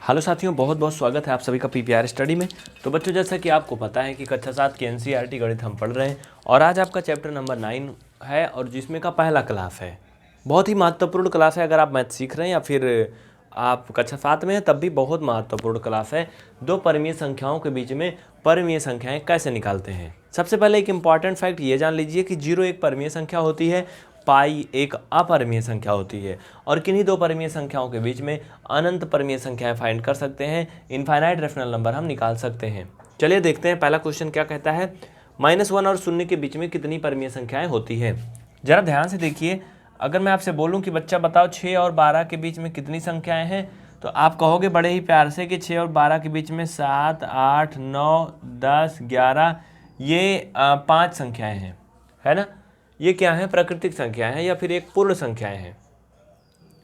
Hello साथियों, बहुत बहुत स्वागत है आप सभी का पीपीआर स्टडी में। तो बच्चों, जैसा कि आपको पता है कि कक्षा 7 की एनसीईआरटी गणित हम पढ़ रहे हैं और आज आपका चैप्टर नंबर 9 है और जिसमें का पहला क्लास है। बहुत ही महत्वपूर्ण क्लास है। अगर आप मैथ सीख रहे हैं या फिर आप कक्षा 7 में हैं तब भी बहुत महत्वपूर्ण क्लास है। दो परिमेय संख्याओं के बीच में परिमेय संख्याएं कैसे निकालते हैं। सबसे पहले एक इंपॉर्टेंट फैक्ट ये जान लीजिए कि 0 एक परिमेय संख्या होती है, पाई एक अपरिमेय संख्या होती है और किन्हीं दो परिमेय संख्याओं के बीच में अनंत परिमेय संख्याएं फाइंड कर सकते हैं। इनफाइनाइट रेशनल नंबर हम निकाल सकते हैं। चलिए देखते हैं पहला क्वेश्चन क्या कहता है। -1 और 0 के बीच में कितनी परिमेय संख्याएं होती है। जरा ध्यान से देखिए, अगर मैं आपसे बोलूं कि बच्चा बताओ 6 और 12 के बीच में कितनी संख्याएं हैं, तो आप कहोगे बड़े ही प्यार से कि 6 और 12 के बीच में 7, 8, 9, 10, 11 ये 5 संख्याएं हैं, है ना। ये क्या है, प्राकृतिक संख्याएं हैं या फिर एक पूर्ण संख्याएं हैं।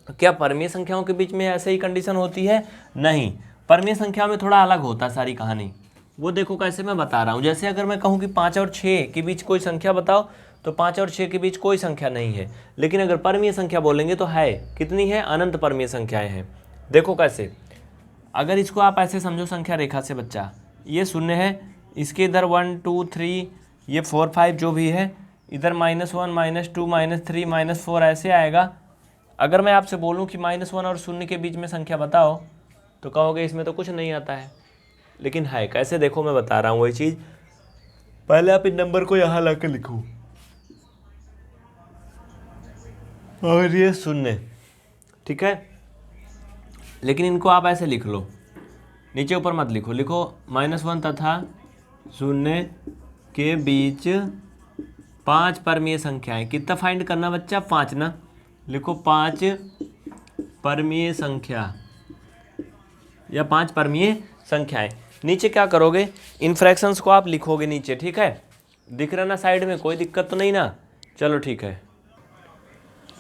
क्या परिमेय संख्याओं के बीच में ऐसे ही कंडीशन होती है? नहीं, परिमेय संख्या में थोड़ा अलग होता है सारी कहानी। वो देखो कैसे मैं बता रहा हूँ। जैसे अगर मैं कहूँ कि 5 और 6 के बीच कोई संख्या बताओ, तो 5 और 6 के बीच कोई संख्या नहीं है। लेकिन अगर परिमेय संख्या बोलेंगे तो है, कितनी है, अनंत परिमेय संख्याएं हैं। देखो कैसे, अगर इसको आप ऐसे समझो संख्या रेखा से बच्चा, ये 0 है, इसके इधर 1 2 3, ये 4 5 जो भी है, इधर -1 -2 -3 -4 ऐसे आएगा। अगर मैं आपसे बोलूं कि -1 और 0 के बीच में संख्या बताओ, तो कहोगे इसमें तो कुछ नहीं आता है। लेकिन है कैसे, देखो मैं बता रहा हूँ वही चीज़। पहले आप इन नंबर को यहाँ ला कर लिखो और ये 0, ठीक है। लेकिन इनको आप ऐसे लिख लो, नीचे ऊपर मत लिखो। लिखो -1 तथा 0 के बीच 5 परिमेय संख्याएं। कितना फाइंड करना बच्चा? 5 ना। लिखो 5 परिमेय संख्या या 5 परिमेय संख्याएं। नीचे क्या करोगे, इन फ्रैक्शंस को आप लिखोगे नीचे, ठीक है। दिख रहा ना साइड में, कोई दिक्कत तो नहीं ना? चलो ठीक है।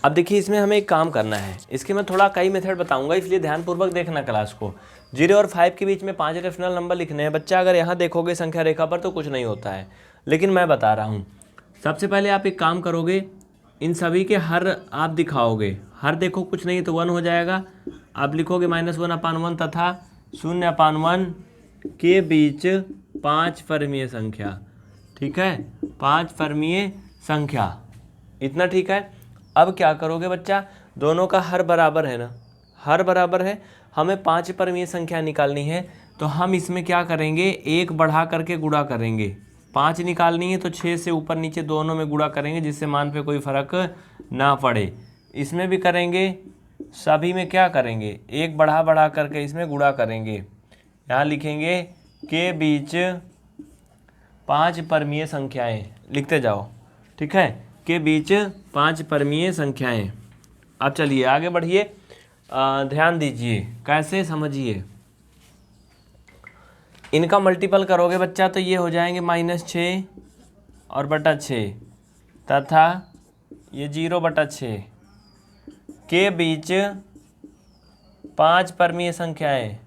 अब देखिए, इसमें हमें एक काम करना है। इसके मैं थोड़ा कई मेथड बताऊंगा, इसलिए ध्यानपूर्वक देखना क्लास को। 0 और 5 के बीच में 5 रेशनल नंबर लिखने हैं बच्चा। अगर यहाँ देखोगे संख्या रेखा पर तो कुछ नहीं होता है, लेकिन मैं बता रहा हूँ। सबसे पहले आप एक काम करोगे, इन सभी के हर आप दिखाओगे। हर देखो कुछ नहीं तो 1 हो जाएगा। आप लिखोगे -1/1 तथा 0/1 के बीच 5 परिमेय संख्या, ठीक है। 5 परिमेय संख्या, इतना ठीक है। अब क्या करोगे बच्चा, दोनों का हर बराबर है ना, हर बराबर है। हमें 5 परिमेय संख्या निकालनी है, तो हम इसमें क्या करेंगे, एक बढ़ा करके गुणा करेंगे। 5 निकालनी है तो 6 से ऊपर नीचे दोनों में गुणा करेंगे, जिससे मान पे कोई फर्क ना पड़े। इसमें भी करेंगे, सभी में क्या करेंगे, एक बढ़ा करके इसमें गुणा करेंगे। यहाँ लिखेंगे के बीच 5 परिमेय संख्याएं, लिखते जाओ, ठीक है। के बीच 5 परिमेय संख्याएं। अब चलिए आगे बढ़िए, ध्यान दीजिए कैसे समझिए। इनका मल्टीपल करोगे बच्चा तो ये हो जाएंगे -6 और बटा 6 तथा ये 0/6 के बीच 5 परिमेय संख्याएं,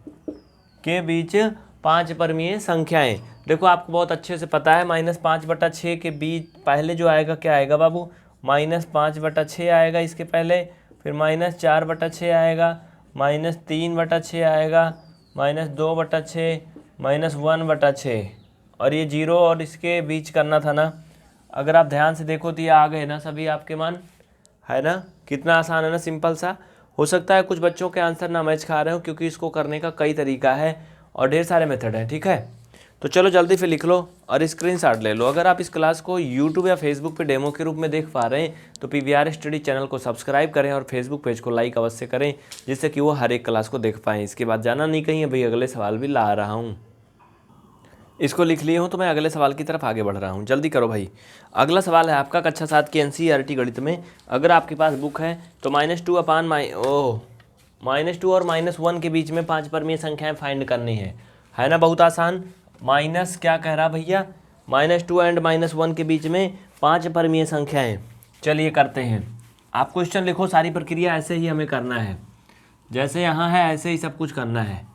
के बीच 5 परिमेय संख्याएं। देखो आपको बहुत अच्छे से पता है, -5/6 के बीच पहले जो आएगा क्या आएगा बाबू, -5/6 आएगा इसके पहले, फिर -4/6 आएगा, -3/6 आएगा, -2/6, -1/6 और ये 0 और इसके बीच करना था ना। अगर आप ध्यान से देखो तो ये आ गए ना सभी आपके मान, है ना। कितना आसान है ना, सिंपल सा। हो सकता है कुछ बच्चों के आंसर ना मैच खा रहे हो, क्योंकि इसको करने का कई तरीका है और ढेर सारे मेथड हैं, ठीक है। तो चलो जल्दी से लिख लो और स्क्रीनशॉट ले लो। अगर आप इस क्लास को यूट्यूब या फेसबुक पे डेमो के रूप में देख पा रहे हैं तो पीवीआर स्टडी चैनल को सब्सक्राइब करें और फेसबुक पेज को लाइक अवश्य करें, जिससे कि वो हर एक क्लास को देख पाएँ। इसके बाद जाना नहीं कहीं, भाई अगले सवाल भी ला रहा हूँ। इसको लिख लिए हूँ तो मैं अगले सवाल की तरफ आगे बढ़ रहा हूँ। जल्दी करो भाई। अगला सवाल है आपका कक्षा 7 की एनसीईआरटी गणित में। अगर आपके पास बुक है तो -2 और -1 के बीच में 5 परिमेय संख्याएं फाइंड करनी है ना। बहुत आसान। माइनस क्या कह रहा भैया, -2 एंड -1 के बीच में 5 परिमेय संख्याएं। चलिए करते हैं। आप क्वेश्चन लिखो, सारी प्रक्रिया ऐसे ही हमें करना है, जैसे यहाँ है ऐसे ही सब कुछ करना है।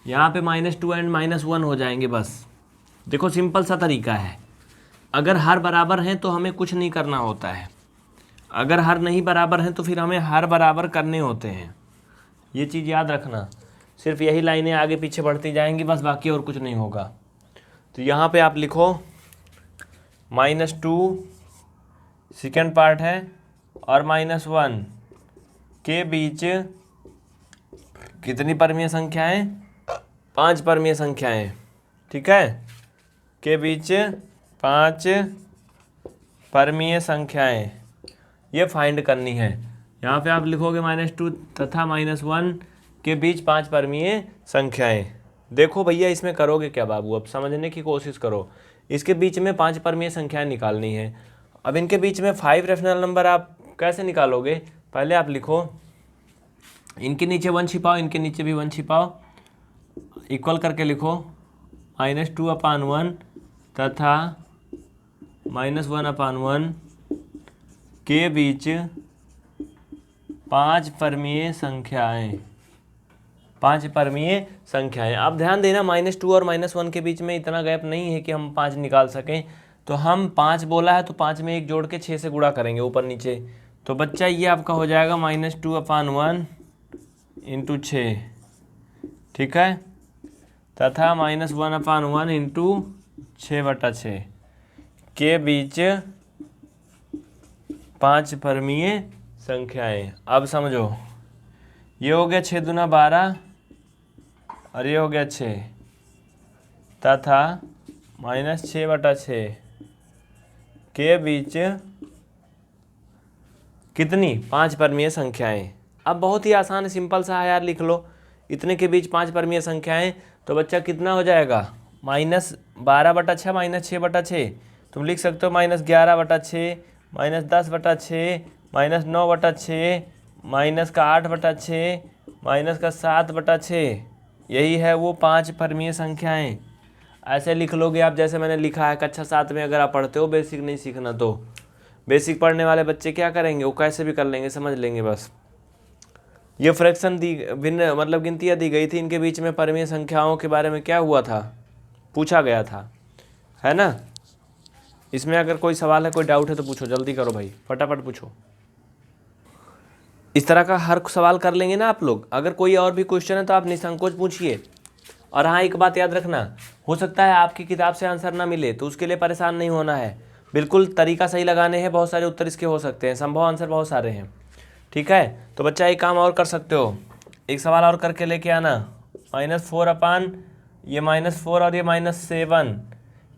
यहाँ पे -2 एंड -1 हो जाएंगे बस। देखो सिंपल सा तरीका है। अगर हर बराबर हैं तो हमें कुछ नहीं करना होता है, अगर हर नहीं बराबर हैं तो फिर हमें हर बराबर करने होते हैं। ये चीज़ याद रखना। सिर्फ यही लाइनें आगे पीछे बढ़ती जाएंगी बस, बाकी और कुछ नहीं होगा। तो यहाँ पे आप लिखो -2 सेकेंड पार्ट है और -1 के बीच कितनी परमीय संख्याएं? 5 परमीय संख्याएं, ठीक है, के बीच 5 परमीय संख्याएं ये फाइंड करनी है। यहाँ पे आप लिखोगे -2 तथा -1 के बीच 5 परमीय संख्याएं। देखो भैया इसमें करोगे क्या बाबू, अब समझने की कोशिश करो। इसके बीच में 5 परमीय संख्याएं निकालनी है। अब इनके बीच में 5 रेशनल नंबर आप कैसे निकालोगे? पहले आप लिखो, इनके नीचे 1 छिपाओ, इनके नीचे भी 1 छिपाओ, इक्वल करके लिखो -2/1 तथा -1/1 के बीच 5 परमीय संख्याएं। 5 परमीय संख्याएं। आप ध्यान देना -2 और -1 के बीच में इतना गैप नहीं है कि हम 5 निकाल सकें। तो हम 5 बोला है तो 5 में 1 जोड़ के 6 से गुणा करेंगे ऊपर नीचे। तो बच्चा ये आपका हो जाएगा -2/1 इंटू 6, ठीक है, तथा -1/1 इंटू 6/6 के बीच 5 परमीय संख्याएं। अब समझो, ये हो गया 6 दूना 12 और ये हो गया 6 तथा -6/6 के बीच कितनी? 5 परमीय संख्याएं। अब बहुत ही आसान सिंपल सा है यार, लिख लो इतने के बीच 5 परमीय संख्याएं। तो बच्चा कितना हो जाएगा? -12/6 -6/6 तुम लिख सकते हो, -11/6 -10/6 -9/6 -8/6 -7/6। यही है वो 5 परमीय संख्याएं। ऐसे लिख लोगे आप जैसे मैंने लिखा है। कक्षा 7 में अगर आप पढ़ते हो, बेसिक नहीं सीखना तो बेसिक पढ़ने वाले बच्चे क्या करेंगे, वो कैसे भी कर लेंगे, समझ लेंगे बस। ये फ्रैक्शन दी भिन्न मतलब गिनतियाँ दी गई थी, इनके बीच में परमीय संख्याओं के बारे में क्या हुआ था, पूछा गया था, है ना। इसमें अगर कोई सवाल है, कोई डाउट है तो पूछो, जल्दी करो भाई, फटाफट पूछो। इस तरह का हर सवाल कर लेंगे ना आप लोग। अगर कोई और भी क्वेश्चन है तो आप निसंकोच पूछिए। और हाँ, एक बात याद रखना, हो सकता है आपकी किताब से आंसर ना मिले, तो उसके लिए परेशान नहीं होना है। बिल्कुल तरीका सही लगाने हैं, बहुत सारे उत्तर इसके हो सकते हैं, संभव आंसर बहुत सारे हैं, ठीक है। तो बच्चा एक काम और कर सकते हो, एक सवाल और करके लेके आना। -4 ये -4 और ये -7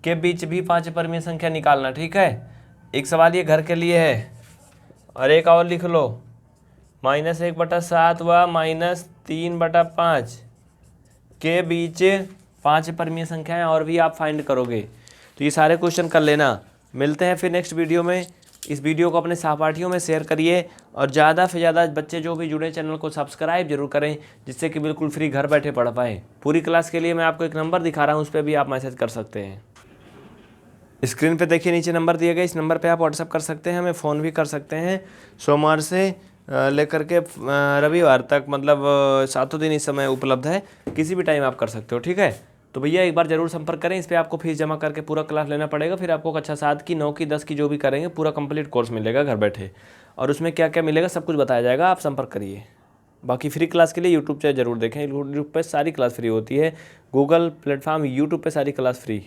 के बीच भी 5 परमीय संख्या निकालना, ठीक है। एक सवाल ये घर के लिए है और एक और लिख लो, -1/7 व -3/5 के बीच 5 परमीय संख्याएं और भी आप फाइंड करोगे। तो ये सारे क्वेश्चन कर लेना। मिलते हैं फिर नेक्स्ट वीडियो में। इस वीडियो को अपने सहपाठियों में शेयर करिए और ज़्यादा से ज़्यादा बच्चे जो भी जुड़े चैनल को सब्सक्राइब जरूर करें, जिससे कि बिल्कुल फ्री घर बैठे पढ़ पाएँ। पूरी क्लास के लिए मैं आपको एक नंबर दिखा रहा हूँ, उस पर भी आप मैसेज कर सकते हैं। स्क्रीन पे देखिए नीचे नंबर दिए गए, इस नंबर पे आप व्हाट्सअप कर सकते हैं, हमें फ़ोन भी कर सकते हैं। सोमवार से लेकर के रविवार तक, मतलब 7 दिन इस समय उपलब्ध है, किसी भी टाइम आप कर सकते हो, ठीक है। तो भैया एक बार ज़रूर संपर्क करें। इस पर आपको फीस जमा करके पूरा क्लास लेना पड़ेगा, फिर आपको कक्षा 7 की, 9 की, 10 की जो भी करेंगे पूरा कंप्लीट कोर्स मिलेगा घर बैठे, और उसमें क्या क्या मिलेगा सब कुछ बताया जाएगा। आप संपर्क करिए। बाकी फ्री क्लास के लिए यूट्यूब चैनल जरूर देखें, यूट्यूब पर सारी क्लास फ्री होती है। गूगल प्लेटफॉर्म, यूट्यूब पर सारी क्लास फ्री।